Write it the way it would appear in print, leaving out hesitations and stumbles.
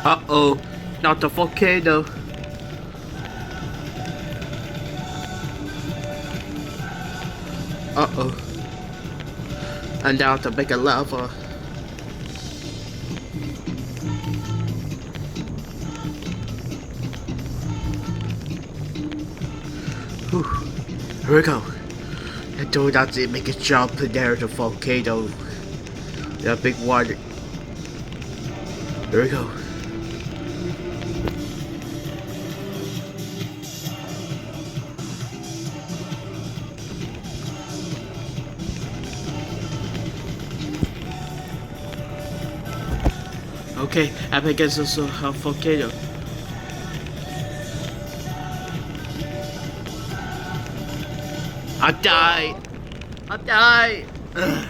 Uh-oh, not the volcano. Uh-oh. And now to make a lava. Whew. Here we go. And do that to make a jump in there, the volcano. That big one. Here we go. Okay, up against this volcano. I died. I died. Ugh.